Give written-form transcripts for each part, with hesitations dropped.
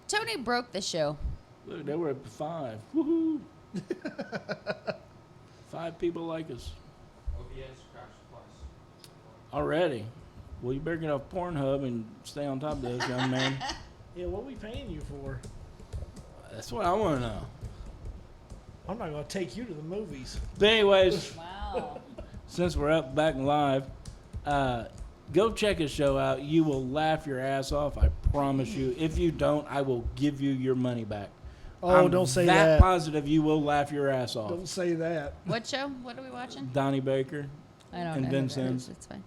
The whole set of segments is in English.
Tony broke the show. Look, they were up to 5. Woohoo! 5 people like us. OBS crashed twice. Already. Well, you better get off Pornhub and stay on top of this, young man. Yeah, what we paying you for? That's what I want to know. I'm not going to take you to the movies. But anyways, Wow. since we're up back and live, go check his show out. You will laugh your ass off. I promise you. If you don't, I will give you your money back. Oh, I'm don't say that that. positive you will laugh your ass off. Don't say that. What show? What are we watching? Donnie Baker. I don't And know. Ben who that Sims. is. It's fine.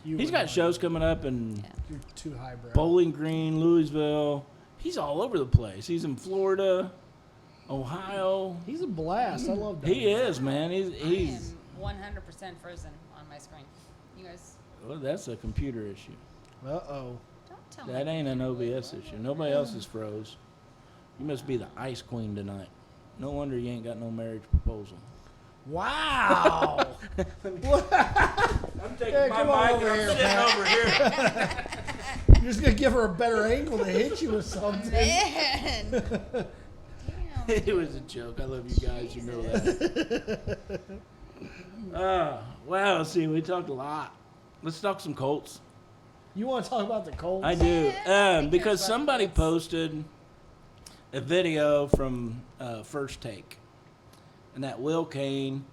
You He's are got not. shows coming up in Yeah. You're too highbrow. Bowling Green, Louisville. He's all over the place. He's in Florida, Ohio. He's a blast. I love that. He is, man. He's I am 100% frozen on my screen. You guys well, that's a computer issue. Uh-oh. don't tell me. That ain't an OBS issue. Nobody else is froze. You must be the ice queen tonight. No wonder you ain't got no marriage proposal. Wow. I'm taking Yeah, my come on mic over and here, I'm sitting over here. You're just going to give her a better angle to hit you with something. Man. Damn. It was a joke. I love you guys. You know that. Wow. Let's see. We talked a lot. Let's talk some Colts. You want to talk about the Colts? I do. Yeah, I Because care about somebody Colts. posted a video from First Take. And that Will Kane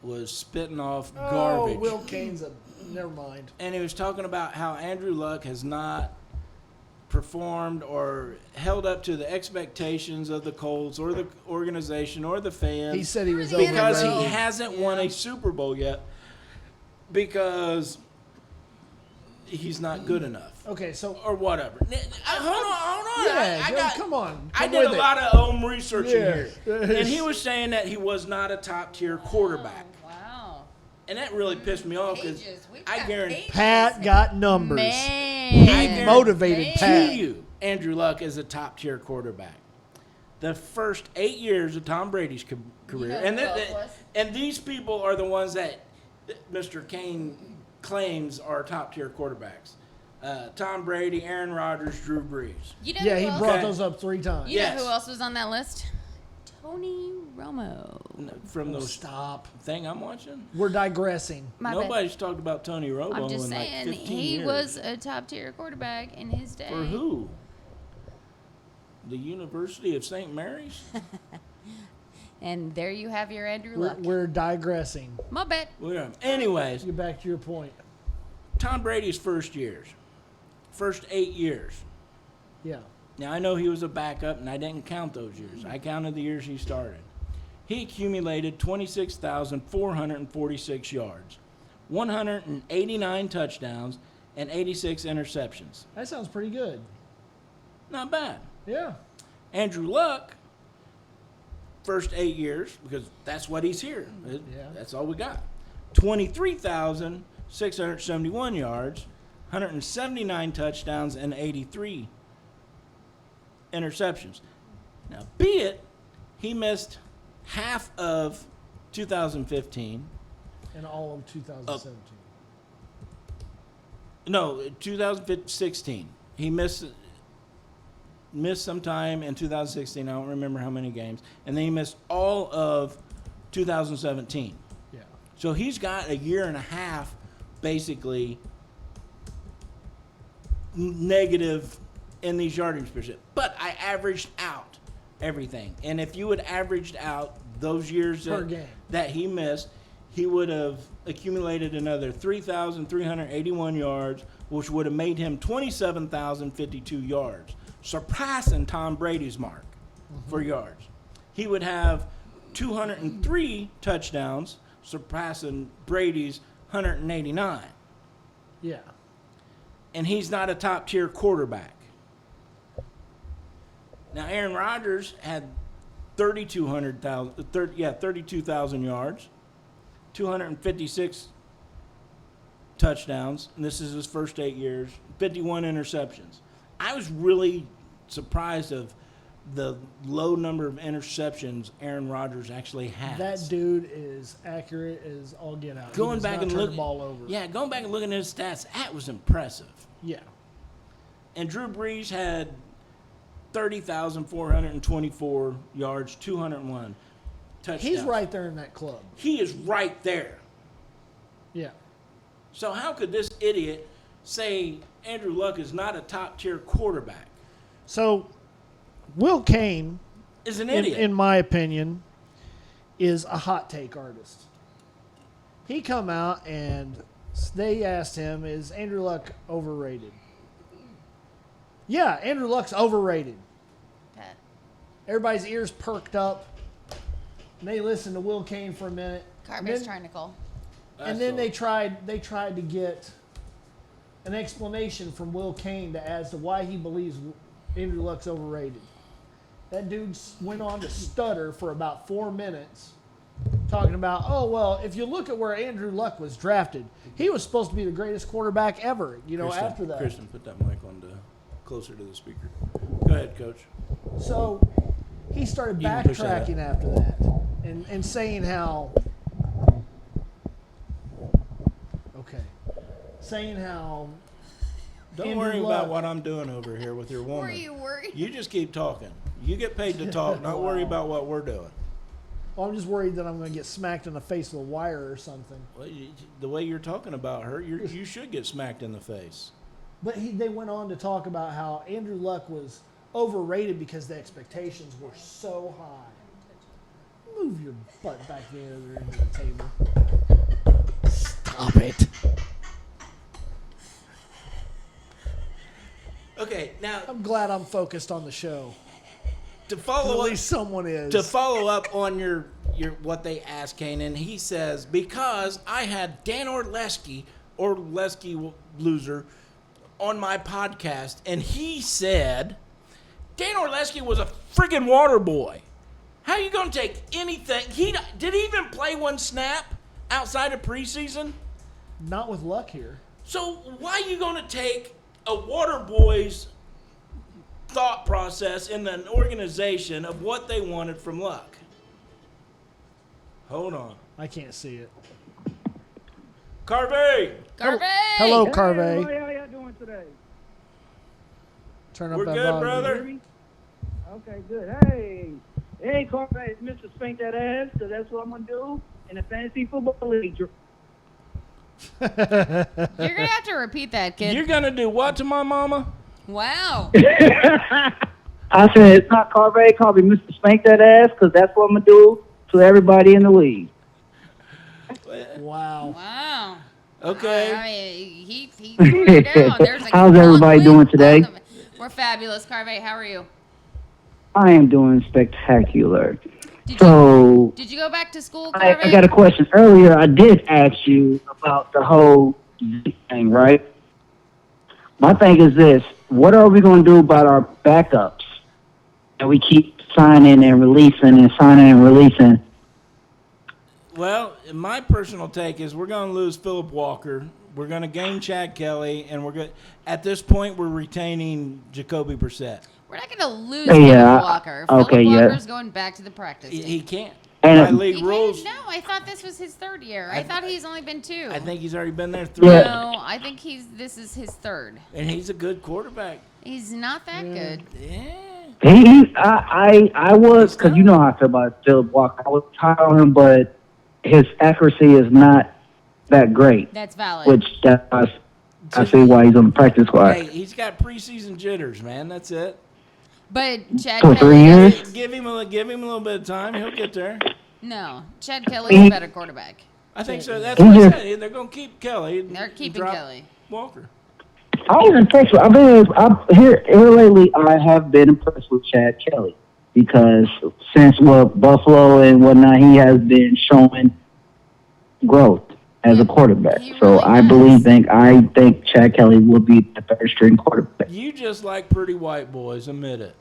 was spitting off garbage. Oh, Will Kane's a... Never mind. And he was talking about how Andrew Luck has not performed or held up to the expectations of the Colts or the organization or the fans. He said he was Or the because NFL. he hasn't won a Super Bowl yet because he's not good enough Okay, so... or whatever. Hold on. Yeah, come on. I Come did a with it. lot of home research in Yeah. here. And he was saying that he was not a top tier quarterback. Oh, wow. And that really pissed me off because Pages. We've I got guarantee pages. Pat got numbers. Man. He motivated Man. Pat. you, Andrew Luck is a top tier quarterback. The first 8 years of Tom Brady's career, know and who else was? and these people are the ones that Mr. Kane claims are top tier quarterbacks. Tom Brady, Aaron Rodgers, Drew Brees. You know Yeah, who he else? brought Okay. those up 3 times. You Yes. know who else was on that list? Tony Romo. From Oh, those stop. thing I'm watching, We're digressing. My bad. nobody's talked about Tony Romo I'm just in like saying 15 he years. was a top tier quarterback in his day. For who? The University of St. Mary's? And there you have your Andrew We're, Luck. we're digressing. My bet. Well, anyways, Get back to your point. Tom Brady's first 8 years. Yeah. Now, I know he was a backup, and I didn't count those years. I counted the years he started. He accumulated 26,446 yards, 189 touchdowns, and 86 interceptions. That sounds pretty good. Not bad. Yeah. Andrew Luck, first 8 years, because that's what he's here. Yeah. That's all we got. 23,671 yards, 179 touchdowns, and 83 interceptions. Now, be it, he missed half of 2015. In all of 2017. No, 2016. He missed some time in 2016. I don't remember how many games. And then he missed all of 2017. Yeah. So he's got a year and a half, basically, negative in these yardage percent. But I averaged out everything. And if you had averaged out those years Per game. that he missed, he would have accumulated another 3,381 yards, which would have made him 27,052 yards, surpassing Tom Brady's mark for yards. He would have 203 touchdowns, surpassing Brady's 189. Yeah. And he's not a top-tier quarterback. Now, Aaron Rodgers had 32,000 yards, 256 touchdowns, and this is his first 8 years, 51 interceptions. I was really surprised of the low number of interceptions Aaron Rodgers actually has. That dude is accurate as all get out. He Going does back not and turn looking, the ball over. yeah, going back and looking at his stats, that was impressive. Yeah. And Drew Brees had 30,424 yards, 201 touchdowns. He's right there in that club. He is right there. Yeah. So how could this idiot say Andrew Luck is not a top-tier quarterback? So, Will Kane, Is an in, idiot. in my opinion, is a hot take artist. He come out and they asked him, is Andrew Luck overrated? Yeah, Andrew Luck's overrated. Pat. Everybody's ears perked up. And they listened to Will Kane for a minute. Carby's trying to call. And then they tried to get an explanation from Will Kane as to why he believes Andrew Luck's overrated. That dude went on to stutter for about 4 minutes, talking about, oh, well, if you look at where Andrew Luck was drafted, he was supposed to be the greatest quarterback ever, Kristen, after that. Kristen, put that mic on closer to the speaker. Go ahead, Coach. So he started You can push that backtracking after that and saying how, Don't Andrew worry Luck- about what I'm doing over here with your woman. Were you worried? You just keep talking. You get paid to talk. Not worry Wow. about what we're doing. well, I'm just worried that I'm going to get smacked in the face with a wire or something. Well, the way you're talking about her, you should get smacked in the face. But they went on to talk about how Andrew Luck was overrated because the expectations were so high. Move your butt back the other end of the table. Stop it. Okay, now I'm glad I'm focused on the show. to At follow up, least someone is. to follow up on your what they asked Kanan, he says, because I had Dan Orlesky loser on my podcast, and he said Dan Orlesky was a friggin' water boy. How you gonna take anything? Did he even play one snap outside of preseason? Not with Luck here. So why you gonna take a water boy's thought process in an organization of what they wanted from Luck? Hold on. I can't see it. Carvey! Garvey! Hello, Hey, Carvey. everybody, how y'all doing today? Turn up We're that good, volume. brother. Hear me? Okay, good. Hey, Carvey, it's Mr. Spank That Ass, so that's what I'm gonna do in the fantasy football league. You're gonna have to repeat that, kid. You're gonna do what to my mama? Wow. I said it's not Carvey, call me Mr. Spank That Ass, because that's what I'm gonna do to everybody in the league. Wow. Wow. Okay. I mean, he threw it down. There's a How's everybody doing today? We're fabulous, Carvey. How are you? I am doing spectacular. Did So Did you go back to school, I Carvey? got a question. Earlier, I did ask you about the whole thing, right? My thing is this: what are we going to do about our backups? And we keep signing and releasing and signing and releasing. Well, my personal take is we're going to lose Philip Walker. We're going to gain Chad Kelly, and at this point we're retaining Jacoby Brissett. We're not gonna lose Yeah, Philip Walker. okay, Philip yeah. Walker's going back to the practice team. He can't. And- By league He rules, can't- No, I thought this was his third year. I thought he's only been 2. I think he's already been there 3. Yeah. No, I think this is his 3rd. And he's a good quarterback. He's not that good. Yeah. I was, because you know how I feel about Philip Walker. I was high on him, but his accuracy is not that great, That's valid. which I see why he's on the practice squad. Hey, he's got preseason jitters, man. That's it. But Chad For 3 Kelly, years? Give him a little bit of time. He'll get there. no, Chad Kelly's a better quarterback. I think so. That's what I Yeah. said. They're going to keep Kelly. They're keeping drop Kelly. Walker. I was impressed with. Here lately. I have been impressed with Chad Kelly because since Buffalo and whatnot, he has been showing growth as a quarterback. He So really I has. I think Chad Kelly will be the third string quarterback. You just like pretty white boys. Admit it.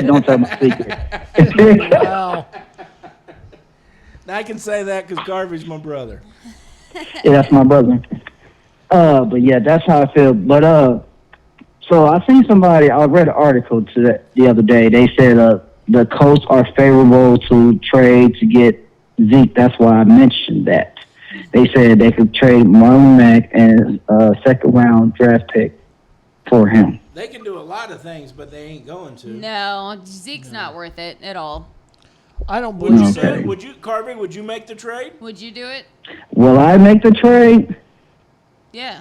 Don't tell my secret. Wow. I can say that because Garvey's my brother. Yeah, that's my brother. But yeah, that's how I feel. But so I seen somebody. I read an article the other day. They said the Colts are favorable to trade to get Zeke. That's why I mentioned that. They said they could trade Marlon Mack and a second round draft pick for him. They can do a lot of things, but they ain't going to. No, Zeke's not worth it at all. I don't Would you believe do so. it? Would you, Carvey? Would you make the trade? Would you do it? Will I make the trade? Yeah.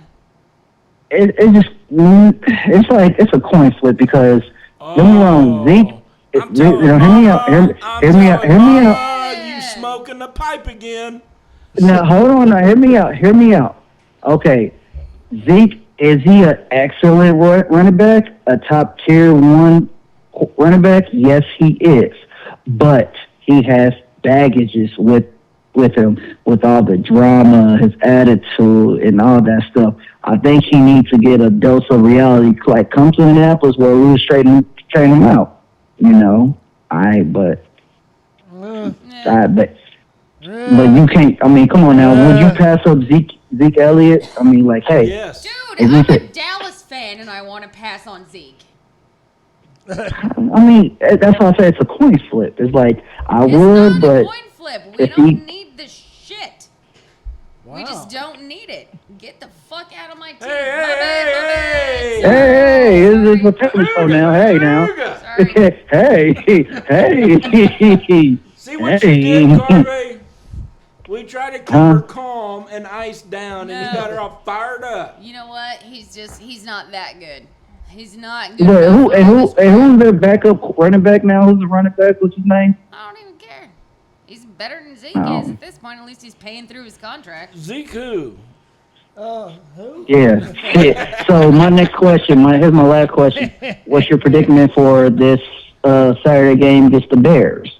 It just it's like it's a coin flip because don't get me wrong, Zeke. I'm telling Hear me out. Hear me out. Hear me out. You smoking the pipe again? Now hold on. Now hear me out. Hear me out. Okay, Zeke, is he an excellent running back? A top tier 1 running back? Yes, he is. But he has baggages with him, with all the drama, his attitude, and all that stuff. I think he needs to get a dose of reality. Like, come to Indianapolis where we straighten him out. You know, but you can't. I mean, come on now. Would you pass up Zeke Elliott? I mean, like, hey, Yes. Dude, Is I'm this a it? Dallas fan and I want to pass on Zeke. I mean, that's why I say it's a coin flip. It's like I It's would, not but a coin flip. We if don't he- need the shit. We Wow. just don't need it. Get the fuck out of my team. Hey, My bad, my hey, bad. hey, Sorry. this is a family show now. Hey, now. Sorry. hey, hey. See what you did, Carvey? We tried to keep Huh? her calm and iced down, and you No. got her all fired up. You know what? He's not that good. He's not good. Wait, enough who for and all who this and crap. who's their backup running back now? Who's the running back? What's his name? I don't even care. He's better than Zeke Oh. is at this point. At least he's paying through his contract. Zeke who? Who? Yeah. Shit. So my next question, here's my last question. What's your predicament for this Saturday game against the Bears?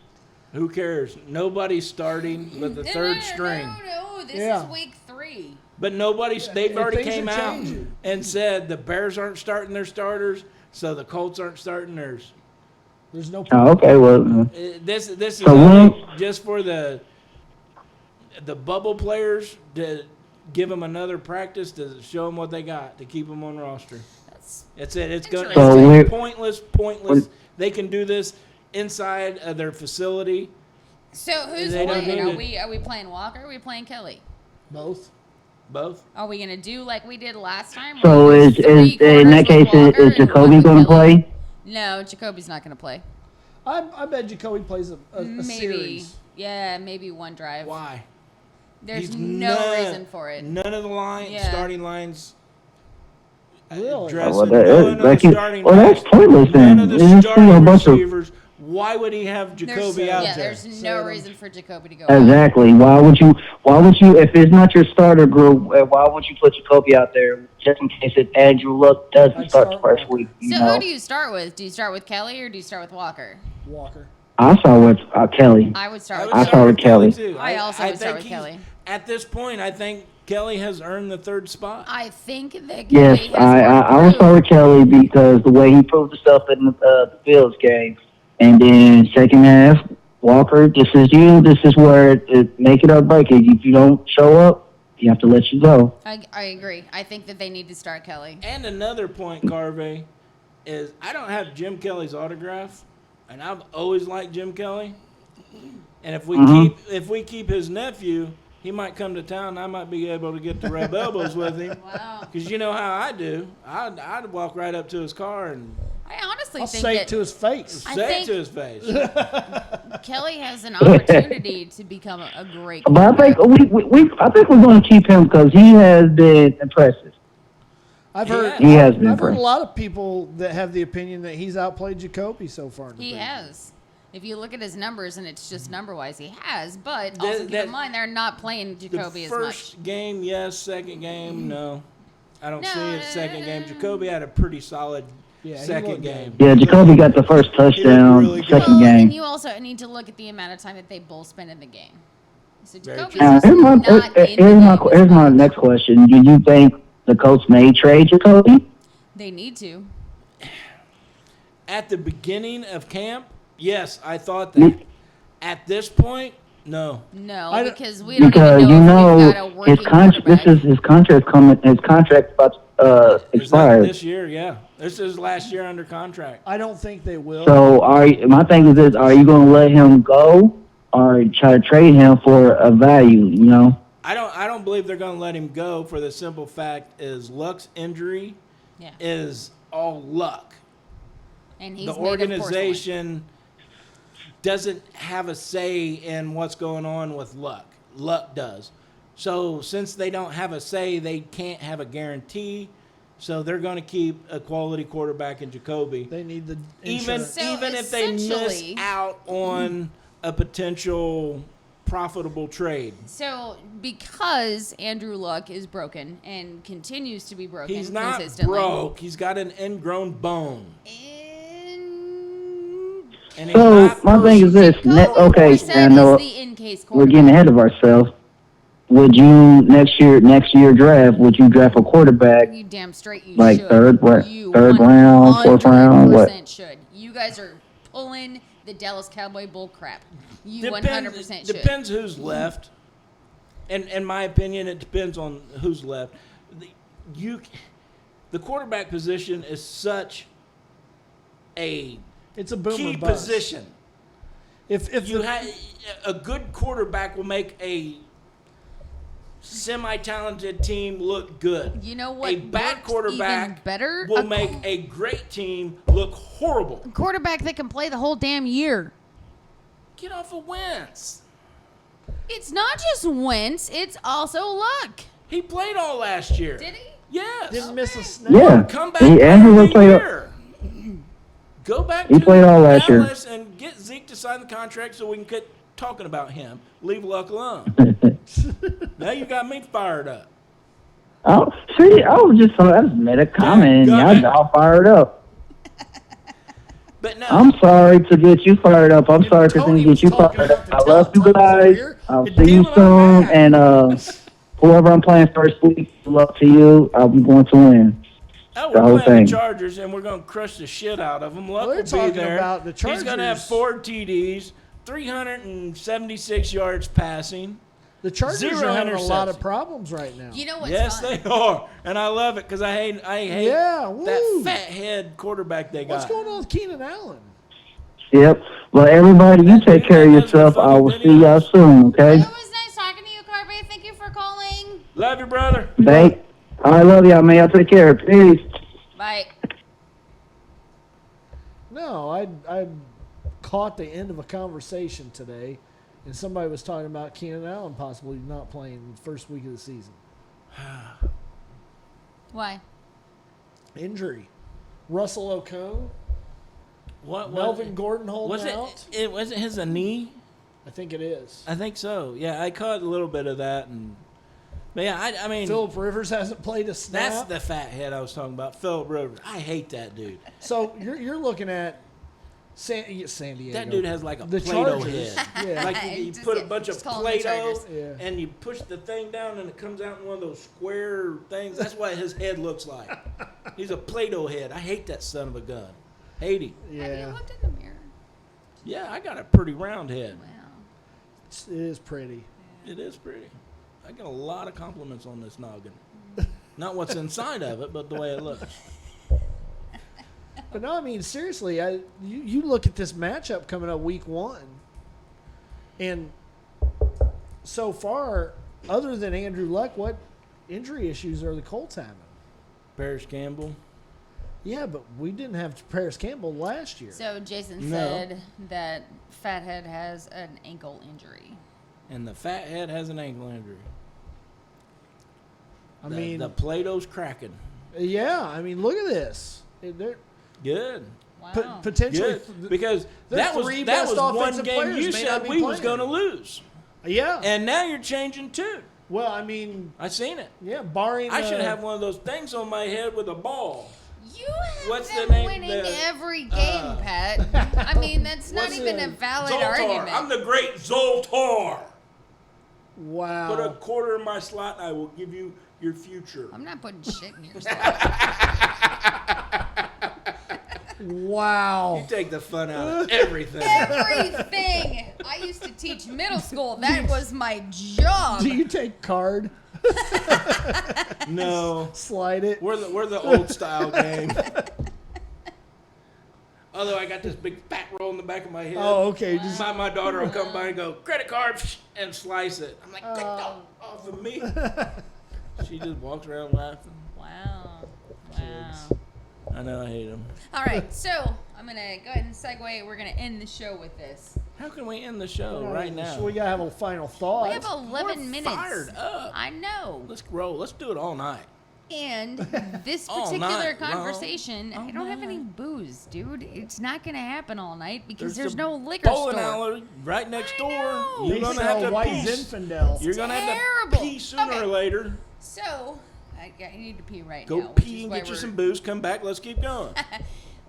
Who cares? Nobody's starting but the third string. No, this Yeah. is week 3. But nobody's. They've and already things came are out changing. and said the Bears aren't starting their starters, so the Colts aren't starting theirs. There's no. Oh, okay. Well, This is So only when- just for the bubble players to give them another practice to show them what they got to keep them on roster. That's it. It's going. So It's we're- pointless. They can do this inside of their facility. So who's They don't playing? need it. Are we playing Walker? Or are we playing Kelly? Both. Both. Are we gonna do like we did last time? so where we is do 3 in that quarters case with Walker is and Jacoby 1 with going to Kelly? play? No, Jacoby's not gonna play. I bet Jacoby plays a Maybe. series. Yeah, maybe 1 drive. Why? There's He's no none- reason for it. None of the Yeah. starting lines. Really? Dressing, Well, none of the that's starting that's backs, pointless none then. of the You just see a starting bunch of receivers. Why would he have Jacoby out yeah, there? there's So no them- reason for Jacoby to go. out. exactly. Why would you? If it's not your starter group? Why would you put Jacoby out there just in case if Andrew Luck doesn't I'd start the start first Walker. week? You So know, who do you start with? Do you start with Kelly or do you start with Walker? Walker. I saw with Kelly. I would start I with would I Kelly. saw with Kelly. too. I also would start think with he's- Kelly. At this point, I think Kelly has earned the 3rd spot. I think that Kelly Yes, has I would more start with Kelly because the way he proved himself in the Bills game, and then second half, Walker, this is you. This is where make it or break it. If you don't show up, you have to let you go. I agree. I think that they need to start Kelly. And another point, Carvey, is I don't have Jim Kelly's autograph, and I've always liked Jim Kelly. And if we keep his nephew, he might come to town. And I might be able to get the rub elbows with him. Wow. Because you know how I do. I'd walk right up to his car and I honestly I'll think say that it to his face. I say it think- to his face. Kelly has an opportunity to become a great But I think quarterback. I think we're going to keep him because he has been impressive. I've heard. He has been I've heard a impressive. lot of people that have the opinion that he's outplayed Jacoby so far. in the He season. has. If you look at his numbers and it's just number wise, he has. But That- also keep that- in mind they're not playing The Jacoby as much. first game, yes. Second game, no. I don't No, see it. Second game, Jacoby had a pretty solid Yeah, he second looked game. Yeah, Jacoby got the first touchdown, really good. second Well, game. and you also need to look at the amount of time that they both spent in the game. So Very Jacoby's true. just Here's my not in the here's game my as here's my much. next question. Do you think the Colts may trade Jacoby? They need to. At the beginning of camp, yes, I thought that. At this point, no. No, I don't- because we don't Because even you know if we've got a know working his contract. This quarterback. is his contract coming. His contract about Is that expired. this year? Yeah. This is last year under contract. I don't think they will. So my thing is this: are you going to let him go, or try to trade him for a value? You know. I don't believe they're going to let him go for the simple fact is Luck's injury Yeah. is all luck. And he's The made of porcelain. organization doesn't have a say in what's going on with Luck. Luck does. So since they don't have a say, they can't have a guarantee. So they're going to keep a quality quarterback in Jacoby. They need the Even insurance. So if they miss essentially- out on a potential profitable trade. So because Andrew Luck is broken and continues to be broken He's not consistently. broke. He's got an ingrown bone. And he's So not my thing is this. Okay, I know the in-case we're getting quarterback. ahead of ourselves. Would you next year draft? Would you draft a quarterback? You damn straight you Like should. third You round, fourth round, what? 100% should. You guys are pulling the Dallas Cowboy bull crap. You 100% should. Depends who's left. And in my opinion, it depends on who's left. The quarterback position is such a It's a boomer key bust. position. If You the- have a good quarterback will make a semi-talented team look good. You know what A bad works quarterback even better? will A make a great team look horrible. quarterback that can play the whole damn year. Get off of Wentz. It's not just Wentz, it's also Luck. He played all last year. Did he? Yes. didn't miss a snap. Yeah, Come back Andrew every Luck played. year. Go back He to played all last year. Dallas and get Zeke to sign the contract so we can quit talking about him. Leave Luck alone. Now you got me fired up. Oh, see, I just made a comment and Dadgummit. y'all all fired up. But no, I'm sorry to get you fired up. I'm sorry for Tony to was get you talking fired up. about the I love you teletypes over guys. here. I'll And see you damn it, I'm soon. back. And whoever I'm playing first week, good luck to you. I'm going to win. oh, the we're whole playing thing. the Chargers and we're going to crush the shit out of them. Luck We're will be talking there. about the He's going to have Chargers. 4 TDs, 376 yards passing. The Chargers Zero are having a lot interceptions. of problems right now. You know what's Yes, fun? they are, and I love it because I hate Yeah, that woo. fat head quarterback they got. What's going on with Keenan Allen? Yep. Well, everybody, you take care of yourself. I will see y'all soon, okay? It was nice talking to you, Carby. Thank you for calling. Love you, brother. Thank. I love y'all, man. Y'all take care. Peace. Bye. No, I caught the end of a conversation today, and somebody was talking about Keenan Allen possibly not playing the first week of the season. Why? Injury. Russell O'Cone, What? Melvin Gordon holding Was out. it wasn't his a knee? I think it is. I think so. Yeah, I caught a little bit of that, but yeah, I mean, Philip Rivers hasn't played a snap. that's the fat head I was talking about, Philip Rivers. I hate that dude. So you're looking at San Diego. That dude has like a The Play-Doh Chargers. head. Yeah. Like you Just put a get- bunch of just call him the Play-Doh Chargers. Yeah. and you push the thing down and it comes out in one of those square things. That's what his head looks like. He's a Play-Doh head. I hate that son of a gun. Hate him. Have you Yeah, looked in the mirror? Yeah, I got a pretty round head. Wow. it is pretty. It is pretty. I get a lot of compliments on this noggin. Not what's inside of it, but the way it looks. But no, I mean seriously, you look at this matchup coming up week 1, and so far, other than Andrew Luck, what injury issues are the Colts having? Paris Campbell. Yeah, but we didn't have Paris Campbell last year. So Jason No. said that Fathead has an ankle injury. And the fat head has an ankle injury. I mean, the Play-Doh's cracking. yeah, I mean, look at this. They're Good. Wow. potentially, Good. Because the that was three that best was one offensive game players you may said not be we was playing. going to lose. yeah. And now you're changing too. Well, I mean, I seen it. yeah, barring I should the- have one of those things on my head with a ball. You have What's them the name? winning The- every game, Pat. I mean, that's not What's even the- a valid Zoltar. argument. I'm the great Zoltar. Wow. Put a quarter in my slot and I will give you your future. I'm not putting shit in your slot. Wow. You take the fun out of everything. Everything. I used to teach middle school. That was my job. Do you take card, No. slide it? We're the old style game. Although I got this big fat roll in the back of my head. Oh, okay. Just My daughter will come by and go, credit card, and slice it. I'm like, get that off of me. She just walks around laughing. Wow. Wow. I know I hate him. All right, so I'm gonna go ahead and segue. We're gonna end the show with this. How can we end the show right now? So we gotta have a final thought. We have 11 We're minutes. fired up. I know. Let's roll. Let's do it all night. And this All particular night long. conversation, All I don't have any night. booze, dude. It's not gonna happen all night because there's a no liquor bowling store. alley right next I door. know. You're They gonna sell have to White pee. Zinfandel. You're gonna have to Terrible. pee sooner Okay. or later. So I need to pee right Go now. which pee is and why get you we're- some booze. Come back. Let's keep going.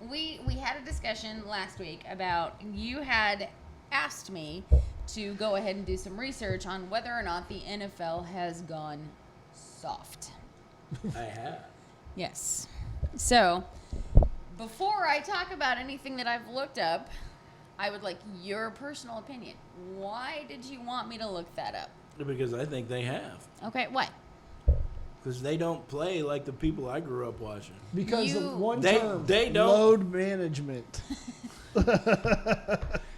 We had a discussion last week about you had asked me to go ahead and do some research on whether or not the NFL has gone soft. I have. Yes. So, before I talk about anything that I've looked up, I would like your personal opinion. Why did you want me to look that up? Because I think they have. Okay, what? Because they don't play like the people I grew up watching. Because You- of one They- term, they don't- load management.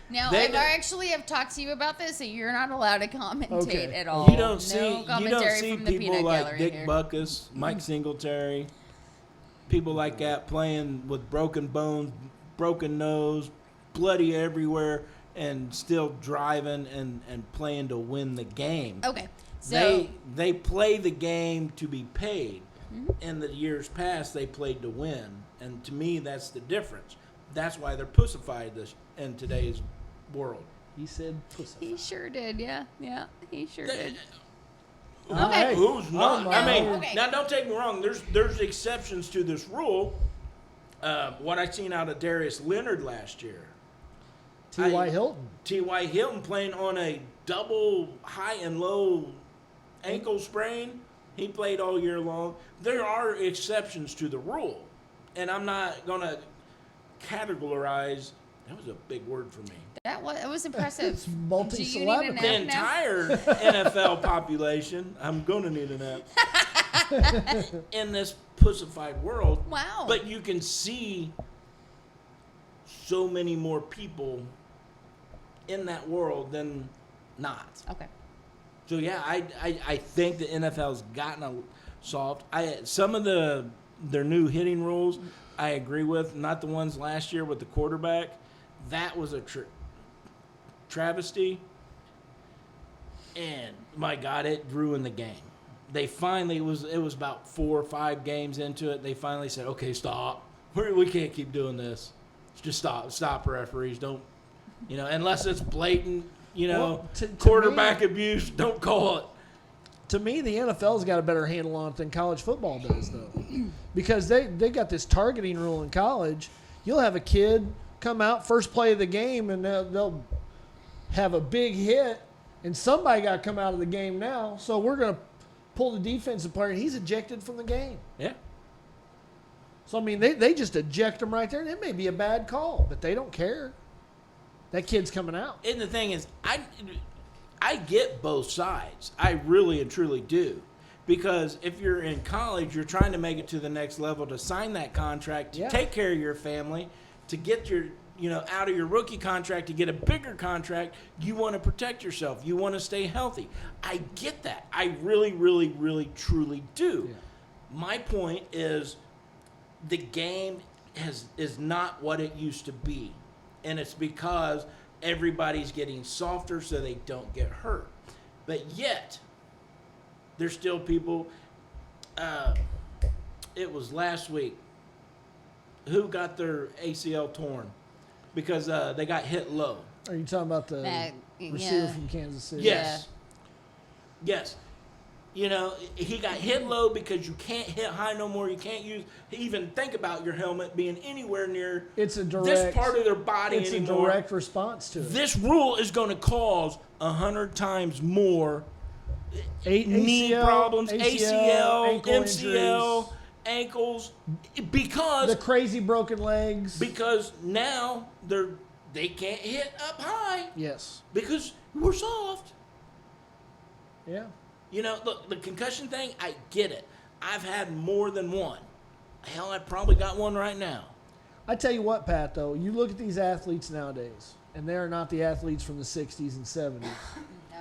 Now, They I don't- actually have talked to you about this, so you're not allowed to commentate Okay. at all. You don't no see commentary from the people peanut like gallery Dick here. Butkus, Mike Singletary, people like that playing with broken bones, broken nose, bloody everywhere, and still driving and playing to win the game. Okay, so They play the game to be paid. Mm-hmm. In the years past, they played to win, and to me, that's the difference. That's why they're pussified in today's world. He said pussy. he sure did. Yeah, he sure did. Okay. Who's not? Oh, I mean, no. Okay. now don't take me wrong. There's exceptions to this rule. What I seen out of Darius Leonard last year, T.Y. Hilton. T.Y. Hilton playing on a double high and low ankle sprain. He played all year long. There are exceptions to the rule, and I'm not gonna categorize. That was a big word for me. That was impressive. It's Do you need a multi-syllabic. nap The now? entire NFL population, I'm going to need a nap, in this pussified world. Wow. But you can see so many more people in that world than not. Okay. So, yeah, I think the NFL's gotten a soft. Some of their new hitting rules, I agree with. Not the ones last year with the quarterback. That was a travesty. And my God, it ruined the game. They finally it was about 4 or 5 games into it. They finally said, "Okay, stop. We can't keep doing this. Just stop, referees. Don't, unless it's blatant, Well, to quarterback me- abuse. Don't call it." To me, the NFL's got a better handle on it than college football does, though, because they got this targeting rule in college. You'll have a kid come out first play of the game, and they'll have a big hit, and somebody got to come out of the game now. So we're going to pull the defensive player, and he's ejected from the game. Yeah. So I mean, they just eject him right there, and it may be a bad call, but they don't care. That kid's coming out. And the thing is, I get both sides. I really and truly do. Because if you're in college, you're trying to make it to the next level to sign that contract, to Yeah. take care of your family, to get your, out of your rookie contract, to get a bigger contract. You want to protect yourself. You want to stay healthy. I get that. I really, really, really, truly do. Yeah. My point is the game is not what it used to be. And it's because everybody's getting softer so they don't get hurt. But yet, there's still people. It was last week. Who got their ACL torn? Because they got hit low. Are you talking about the That- receiver yeah. from Kansas City? Yes. Yes. He got hit low because you can't hit high no more. You can't even think about your helmet being anywhere near It's a direct. this part of their body It's anymore. a direct response to it. This rule is going to cause 100 times more knee ACL, problems, ACL, ankle MCL, injuries, ankles, the because crazy broken legs. now they can't hit up high Yes. because we're soft. Yeah. Look, the concussion thing, I get it. I've had more than one. Hell, I probably got one right now. I tell you what, Pat, though, you look at these athletes nowadays, and they are not the athletes from the 60s and 70s.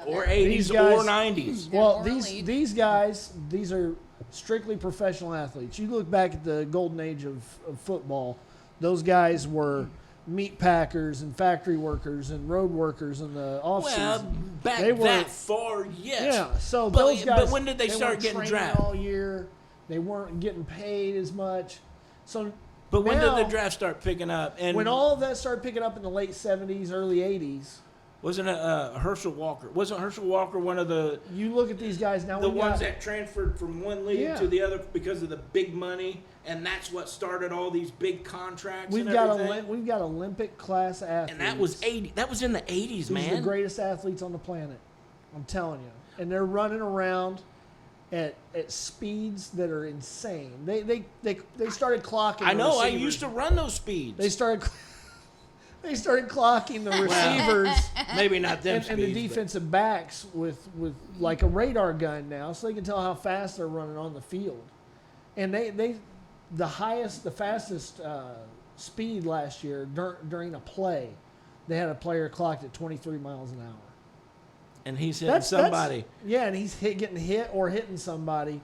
Or they're- 80s These guys- or 90s. They're Well, more elite. these guys, these are strictly professional athletes. You look back at the golden age of football, those guys were meat packers and factory workers and road workers in the off Well, season. back They were- that far, yes. Yeah, so But- those guys. but when did they start weren't getting training drafted? all year? They weren't getting paid as much. So But when now, did the draft start picking up? And when all of that started picking up in the late 70s, early 80s, wasn't it Herschel Walker? Wasn't Herschel Walker one of the you look at these guys now. the we ones got, that transferred from one league Yeah. to the other because of the big money, and that's what started all these big contracts we've and got everything? we've got Olympic class athletes. And that was 80. That was in the 80s, These are the man. greatest athletes on the planet. I'm telling you. And they're running around at speeds that are insane. They started clocking. I the know. I receivers. used to run those speeds. They started clocking the receivers Maybe not them and speeds. the defensive backs with like a radar gun now, so they can tell how fast they're running on the field. And the fastest speed last year during a play, they had a player clocked at 23 miles an hour. and he's hitting somebody. Yeah, and he's getting hit or hitting somebody.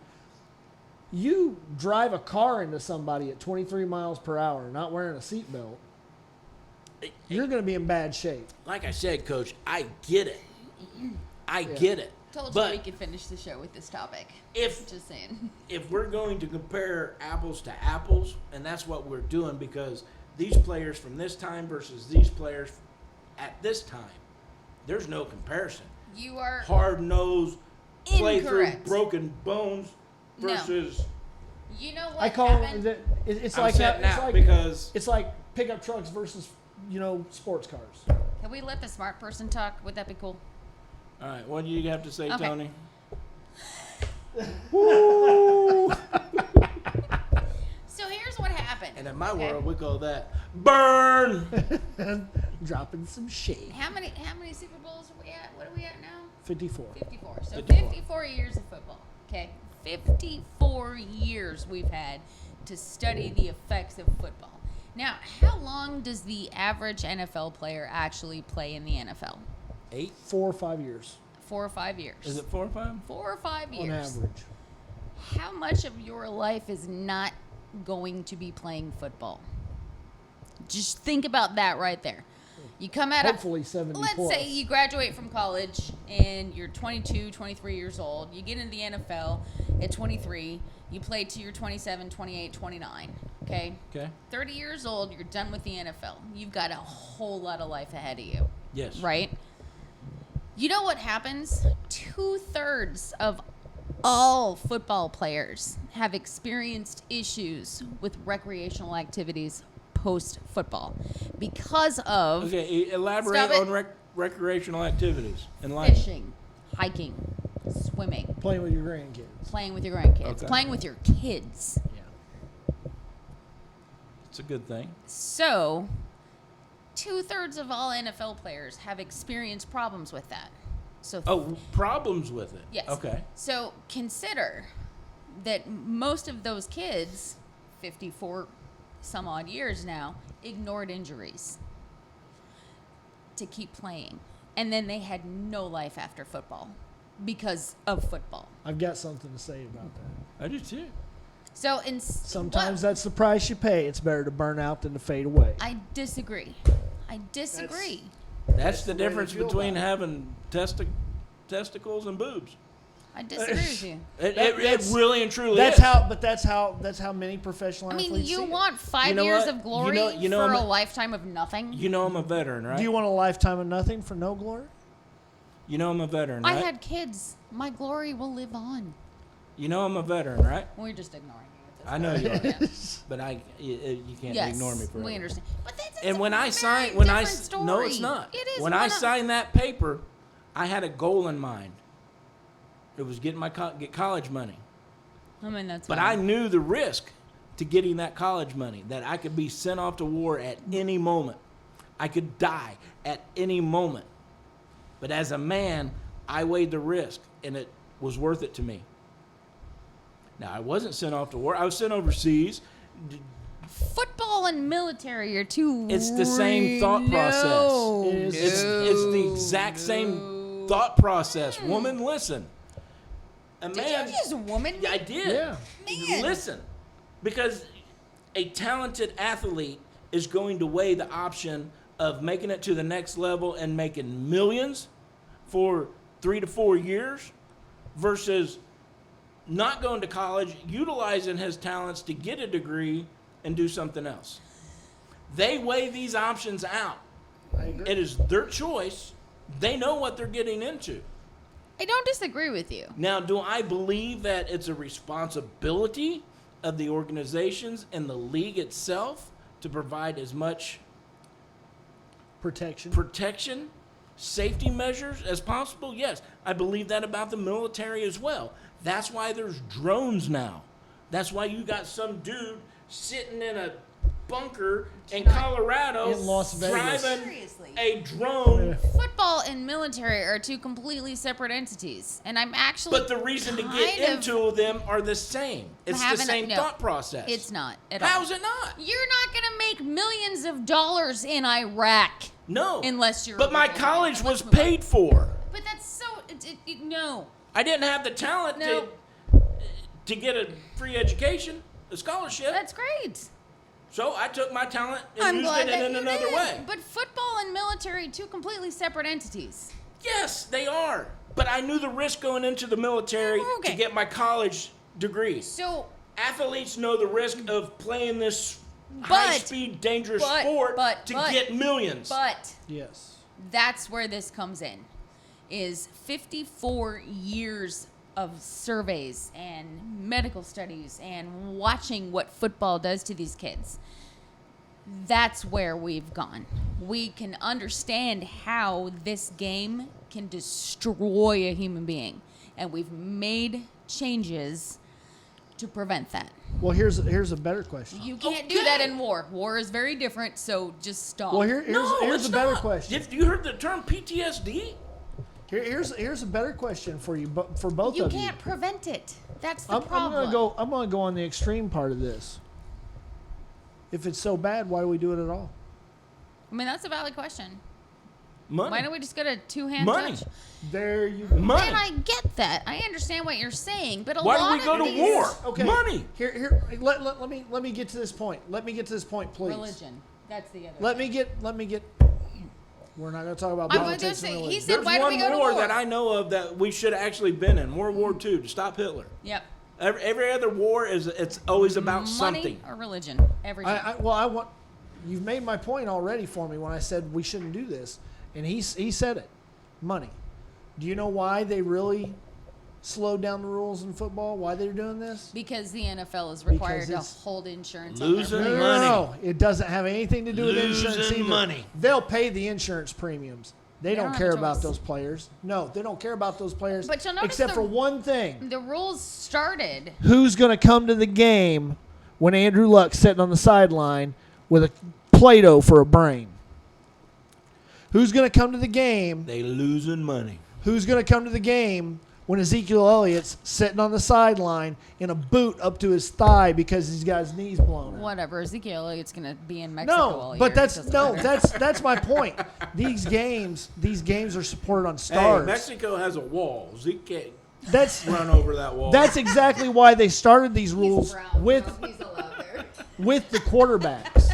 You drive a car into somebody at 23 miles per hour, not wearing a seatbelt, you're going to be in bad shape. Like I said, Coach, I get it. I get it. Told you But we could finish the show with this topic. if Just saying. if we're going to compare apples to apples, and that's what we're doing because these players from this time versus these players at this time, there's no comparison. You are Hard nosed, play through incorrect. broken bones No. versus You know what I call happened? it's I'm like setting it's out like because it's like pickup trucks versus sports cars. Can we let the smart person talk? Would that be cool? all right, what do you have to say, Okay. Tony? So here's what happened. And in my okay? world, we call that burn. Dropping some shade. How many Super Bowls are we at? What are we at now? 54. 54. So 54. 54 years of football. Okay. 54 years we've had to study the effects of football. Now, how long does the average NFL player actually play in the NFL? 8? 4 or 5 years 4 or 5 years. Is it 4 or 5? 4 or 5 on years. average. How much of your life is not going to be playing football? Just think about that right there. You come out Hopefully of 70 let's plus. say you graduate from college and you're 22, 23 years old. You get into the NFL at 23. You play till you're 27, 28, 29. Okay? Okay. 30 years old, you're done with the NFL. You've got a whole lot of life ahead of you. Yes. Right? You know what happens? 2/3 of all football players have experienced issues with recreational activities post football because of Okay, elaborate Stop it. on recreational activities in life. fishing, hiking, swimming, Playing with your grandkids. playing with your grandkids, Okay. playing with your kids. Yeah. It's a good thing. So, 2/3 of all NFL players have experienced problems with that. So, Oh, problems with it. yes. Okay. So, consider that most of those kids, 54 some odd years now, ignored injuries to keep playing. And then they had no life after football because of football. I've got something to say about that. I do too. So, Sometimes that's the price you pay. It's better to burn out than to fade away. I disagree. I disagree. That's the the way they difference feel between about it. having testicles and boobs. I disagree with you. It really and truly That's is. how many professional I mean, athletes you see it. want 5 You know years what? of glory You know for I'm a a- lifetime of nothing? You know I'm a veteran, right? Do you want a lifetime of nothing for no glory? You know I'm a veteran, I right? had kids. My glory will live on. You know I'm a veteran, right? We're just ignoring you at this I know you point. are. Yeah. But you can't Yes, ignore me forever. we understand. But that's And when I a sign, very when I different story. no, it's not. It is. When I signed that paper, I had a goal in mind. It was getting get college money. I mean, that's. But fine. I knew the risk to getting that college money, that I could be sent off to war at any moment. I could die at any moment. But as a man, I weighed the risk, and it was worth it to me. Now, I wasn't sent off to war. I was sent overseas. Football and military are two. It's the same thought process. No. It is. It's the exact same thought process. Woman, listen. A Did man, you just woman me? Yeah, I did. Yeah. Man. Listen, because a talented athlete is going to weigh the option of making it to the next level and making millions for 3 to 4 years versus not going to college, utilizing his talents to get a degree and do something else. They weigh these options out. I agree. It is their choice. They know what they're getting into. I don't disagree with you. Now, do I believe that it's a responsibility of the organizations and the league itself to provide as much protection, safety measures as possible? Yes, I believe that about the military as well. That's why there's drones now. That's why you got some dude sitting in a bunker in Colorado In Las Vegas. driving Seriously. a drone. Football and military are two completely separate entities, and I'm actually. But the reason to get kind of into them are the same. It's the having same no, thought process. It's not at all. How's it not? You're not going to make millions of dollars in Iraq. No. Unless you're. But a my Republican. college was Let's move on. paid for. But that's so. No. I didn't have the talent No. to get a free education, a scholarship. That's great. So I took my talent and I'm used glad it that in you another did. way. But football and military, two completely separate entities. Yes, they are. But I knew the risk going into the military Okay. to get my college degree. So, Athletes know the risk of playing this But- high-speed, dangerous sport but- to get millions. but Yes. that's where this comes in, is 54 years of surveys and medical studies and watching what football does to these kids. That's where we've gone. We can understand how this game can destroy a human being, and we've made changes to prevent that. Well, here's a better question. You can't do that Okay. in war. War is very different, so just stop. Well, here's it's a better not. question. If you heard the term PTSD? Here's a better question for you, but for both you of you. can't prevent it. That's the I'm problem. I'm gonna go on the extreme part of this. If it's so bad, why do we do it at all? I mean, that's a valid question. Money. Why don't we just get a two-hand Money. touch? There you go. Money. And I get that. I understand what you're saying, but a Why lot do we go of to these war? Okay. Money. Here. Let me get to this point. Let me get to this point, please. religion. That's the other. Let me get. We're not going to talk about I'm gonna politics say- and he religion. said- There's why do one we go to war war? that I know of that we should have actually been in. World War II to stop Hitler. Yep. Every other war it's always about Money something. or religion. Everything. I want. You've made my point already for me when I said we shouldn't do this, and he said it. Money. Do you know why they really slowed down the rules in football? Why they're doing this? because the NFL is required Because to it's hold insurance losing on No, their no, players. money. no, it doesn't have anything to do with insurance Losing either. money. They'll pay the insurance premiums. They don't don't have care a about choice. those players. No, they don't care about those players. But you'll notice except the- for one thing: The rules started. who's going to come to the game when Andrew Luck's sitting on the sideline with a Play-Doh for a brain? Who's going to come to the game? They losing money. Who's going to come to the game when Ezekiel Elliott's sitting on the sideline in a boot up to his thigh because he's got his knees blown out? Whatever. Ezekiel Elliott's going to be in Mexico all No, year. but It that's doesn't no, matter. that's my point. These games are supported on Hey, stars. Mexico has a wall. Zeke can't That's run over that wall. that's exactly why they started these rules with He's allowed there. with the quarterbacks.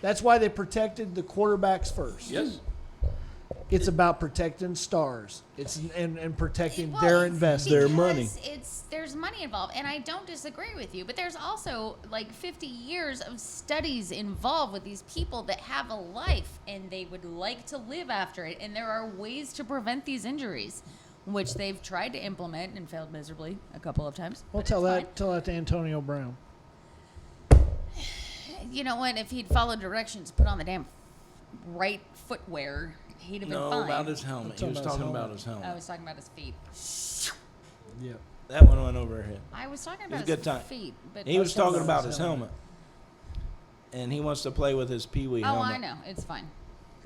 That's why they protected the quarterbacks first. yes. It's about protecting stars. It's and protecting Well, their it's investment. Their money. because there's money involved, and I don't disagree with you. But there's also like 50 years of studies involved with these people that have a life and they would like to live after it, and there are ways to prevent these injuries, which they've tried to implement and failed miserably a couple of times. Well, but tell it's that to Antonio Brown. fine. You know what? If he'd followed directions, put on the damn right footwear, he'd have been No, fine. about his helmet. He was talking about his helmet. I was talking about his feet. Yep. That one went over her head. I was talking was about a good his time. feet, but He was talking talking about about his his helmet. And he wants to play with his Pee-wee oh, helmet. I know. It's fine.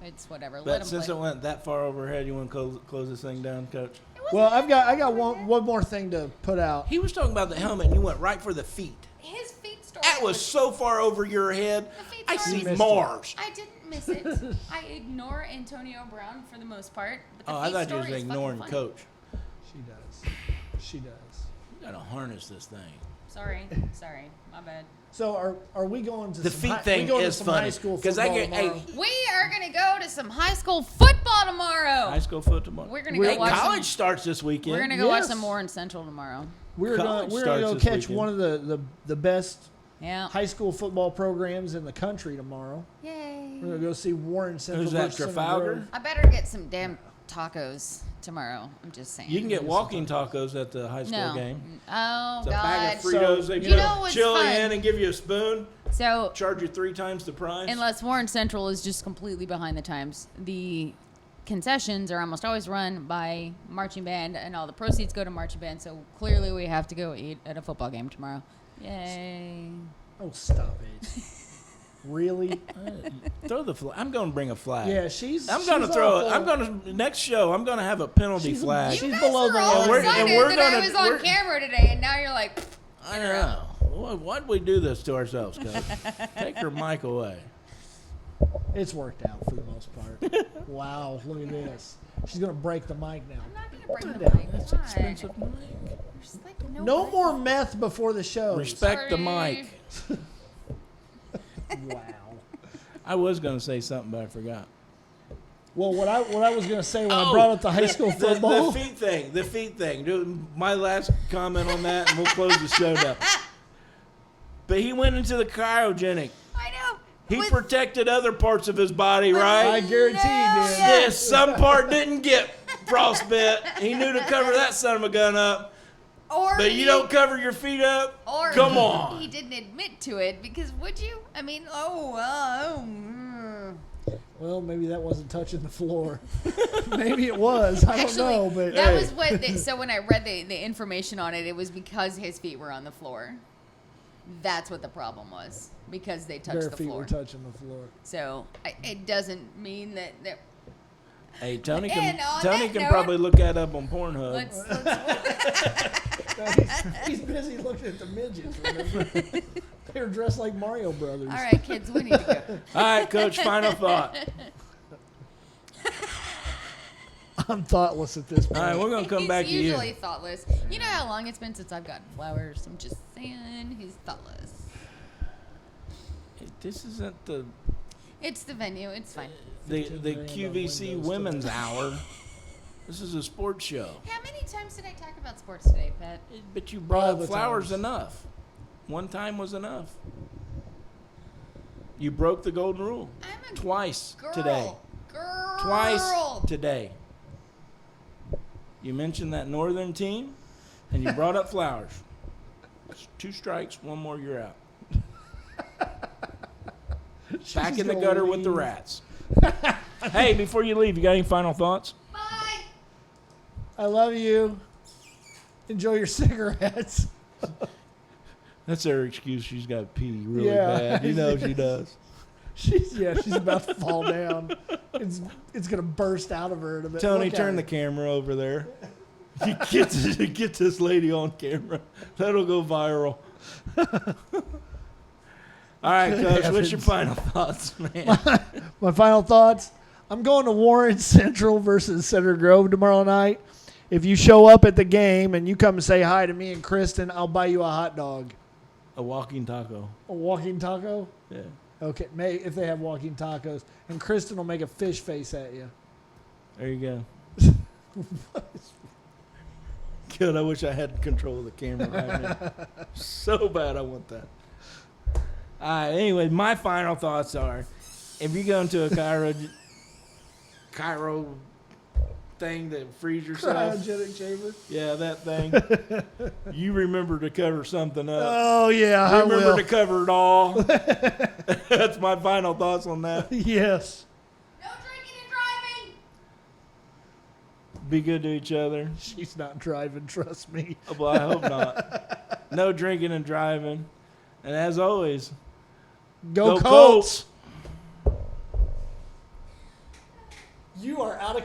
It's whatever. Let But him since play. it went that far over her head, you want to close this thing down, Coach? It wasn't Well, that I got far over one more thing to put out. He was talking about the helmet, and you went right for the feet. His feet story. That was so far over your head. The feet I story- see missed Mars. I didn't miss it. I ignore Antonio Brown for the most part. But the Oh, I feet thought you story was is fucking ignoring funny. Coach. She does. She does. Gotta harness this thing. Sorry, my bad. So are we going to The some feet high, thing we going is to some funny high school because football I get tomorrow? We are gonna go to some high school football tomorrow. high school foot tomorrow. We're gonna We're- go watch. college starts this weekend. We're gonna go watch Yes. some Warren Central tomorrow. We're College gonna starts go this catch weekend. one of the best Yeah. high school football programs in the country tomorrow. Yay. We're gonna go see Warren Central. Who's that, versus Center Trafalgar? Grove. I better get some damn tacos tomorrow. I'm just saying. You can get walking tacos at the high school no. game. Oh It's a God. bag of Fritos. They You put know what's chili fun? in and give you a spoon. So Charge you 3 times the price. unless Warren Central is just completely behind the times, the concessions are almost always run by marching band, and all the proceeds go to marching band. So clearly, we have to go eat at a football game tomorrow. Yay! Oh, stop it! Really? Throw the flag. I'm going to bring a flag. Yeah, she's. I'm going to she's throw it. awful. I'm going to next show. I'm going to have a penalty She's a- flag. she's You guys below were the all line. We're- excited and we're that I gonna- was on we're- camera today, and now you're like, I know. Why'd we do this to ourselves, Coach? Take your mic away. It's worked out for the most part. Wow, look at this. She's gonna break the mic now. I'm not gonna bring Put the it down. mic. That's Why? expensive mic. There's like No mic. more meth before the show. Respect the Sorry. mic. Wow. I was going to say something, but I forgot. Well, what I was gonna say when I brought up the high school football. The feet thing. My last comment on that, and we'll close the show down. But he went into the cryogenic. I know. He With- protected other parts of his body, I right? guarantee you No, did. yeah. Yes, some part didn't get frostbit. He knew to cover that son of a gun up. Or But you don't cover your feet up? Or Come he, on. He didn't admit to it because would you? I mean, Well, maybe that wasn't touching the floor. Maybe it was. I don't Actually, know, but that Hey. was what. So when I read the information on it, it was because his feet were on the floor. That's what the problem was because they touched their the feet floor. were touching the floor. So it doesn't mean that. Hey, Tony And can on Tony that can note- probably look that up on Pornhub. He's busy looking at the midgets. Remember? They were dressed like Mario Brothers. All right, kids, we need to go. All right, Coach, final thought. I'm thoughtless at this point. All right, we're going to come He's back to you. usually thoughtless. You know how long it's been since I've gotten flowers? I'm just saying, he's thoughtless. This isn't the It's the venue. It's fine. 15 the grand on QVC windows Women's today. Hour. This is a sports show. How many times did I talk about sports today, Pat? But you All brought the up flowers times. enough. One time was enough. You broke the golden rule. I'm a Twice girl. today. Girl. Twice today. You mentioned that northern team, and you brought up flowers. 2 strikes, 1 more, you're out. Back in the gonna gutter with the leave. rats. Hey, before you leave, you got any final thoughts? Bye. I love you. Enjoy your cigarettes. That's her excuse. She's got to pee really Yeah. bad. You know she does. She's about to fall down. It's gonna burst out of her in a bit. Tony, Look at turn the her. camera over there. You get this lady on camera. That'll go viral. All right, Good Coach, what's your heavens. final thoughts, man? My final thoughts. I'm going to Warren Central versus Center Grove tomorrow night. If you show up at the game and you come and say hi to me and Kristen, I'll buy you a hot dog. A walking taco. A walking taco? Yeah. Okay, if they have walking tacos. And Kristen will make a fish face at you. There you go. Good. I wish I had control of the camera right now. So bad I want that. All right. Anyway, my final thoughts are: if you go into a Cairo thing that frees yourself, Cryogenic chamber. yeah, that thing. You remember to cover something up. Oh, yeah, I Remember will. to cover it all. That's my final thoughts on that. Yes. No drinking and driving. Be good to each other. She's not driving, trust me. Well, I hope not. No drinking and driving. And as always, Go Go Colts. You are out of